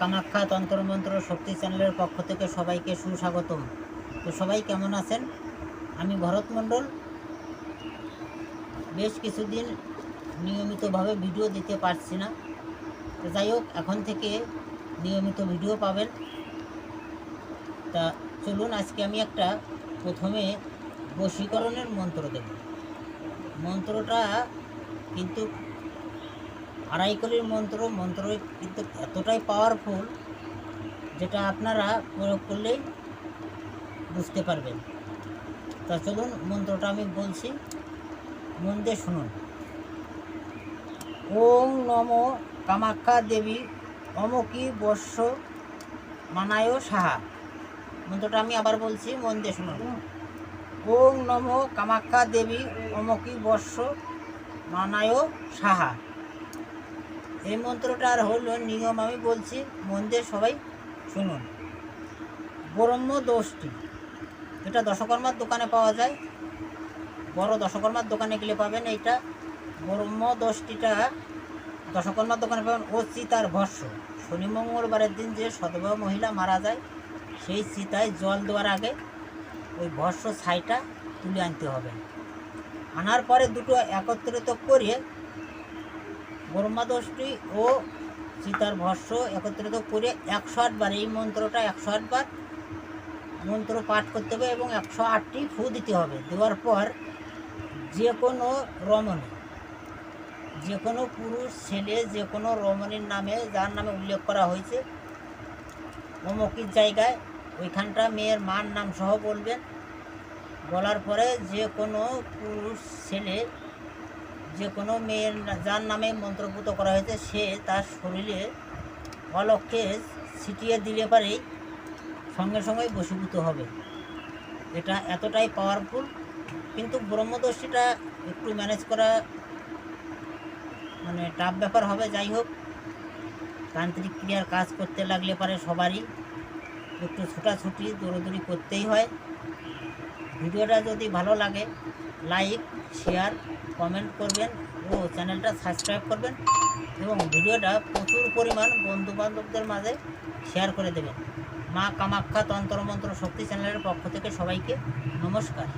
কামাখ্যা তন্ত্রমন্ত্র শক্তি চ্যানেলের পক্ষ থেকে সবাইকে সুস্বাগতম। তো সবাই কেমন আছেন? আমি ভরত মণ্ডল। বেশ কিছুদিন নিয়মিতভাবে ভিডিও দিতে পারছি না, তো যাই হোক, এখন থেকে নিয়মিত ভিডিও পাবেন। তা চলুন, আজকে আমি একটা প্রথমে বশীকরণের মন্ত্র দেব। মন্ত্রটা কিন্তু আড়াইকলির মন্ত্র কিন্তু এতটাই পাওয়ারফুল, যেটা আপনারা প্রয়োগ করলেই বুঝতে পারবেন। তা চলুন, মন্ত্রটা আমি বলছি, মন দিয়ে শুনুন। ওং নমো কামাখ্যা দেবী অমকি বর্ষ মানায় সাহা। মন্ত্রটা আমি আবার বলছি, মন দিয়ে শুনুন। ওং নমো কামাখ্যা দেবী অমকি বর্ষ মানায় সাহা। এই মন্ত্রটার হলো নিয়ম আমি বলছি, মন দিয়ে সবাই শুনুন। ব্রহ্মদোষটি, এটা দশকর্মার দোকানে পাওয়া যায়, বড় দশকর্মার দোকানে গেলে পাবেন। এইটা ব্রহ্মদোষটিটা দশকর্মার দোকানে পাবেন। ও চিতার ভস্য, শনি মঙ্গলবারের দিন যে সধবা মহিলা মারা যায়, সেই চিতায় জল দেওয়ার আগে ওই ভস্য ছাইটা তুলে আনতে হবে। আনার পরে দুটো একত্রিত করে ব্রহ্মদোষটি ও চিতার ভস্য একত্রিত করে 108 বার, এই মন্ত্রটা 108 বার মন্ত্র পাঠ করতে হবে এবং 108টি ফু দিতে হবে। দেওয়ার পর যে কোনো রমণী, যে কোনো পুরুষ ছেলে, যে কোনো রমণীর নামে, যার নামে উল্লেখ করা হয়েছে অমুকির জায়গায়, ওইখানটা মেয়ের মার নাম সহ বলবেন। বলার পরে যে কোনো পুরুষ ছেলে, যে কোনো মেয়ের যার নামে মন্ত্রপুত করা হয়েছে, সে তার শরীরে অলক্ষে ছিটিয়ে দিলে পারেই সঙ্গে সঙ্গেই বশীভূত হবে। এটা এতটাই পাওয়ারফুল, কিন্তু ব্রহ্মদোষীটা একটু ম্যানেজ করা টাফ ব্যাপার হবে। যাই হোক, তান্ত্রিক ক্রিয়ার কাজ করতে লাগলে পারে সবারই একটু ছুটাছুটি দৌড়দৌড়ি করতেই হয়। ভিডিওটা যদি ভালো লাগে লাইক, শেয়ার, কমেন্ট করবেন ও চ্যানেলটা সাবস্ক্রাইব করবেন এবং ভিডিওটা প্রচুর পরিমাণ বন্ধুবান্ধবদের মাঝে শেয়ার করে দেবেন। মা কামাখ্যা তন্ত্রমন্ত্র শক্তি চ্যানেলের পক্ষ থেকে সবাইকে নমস্কার।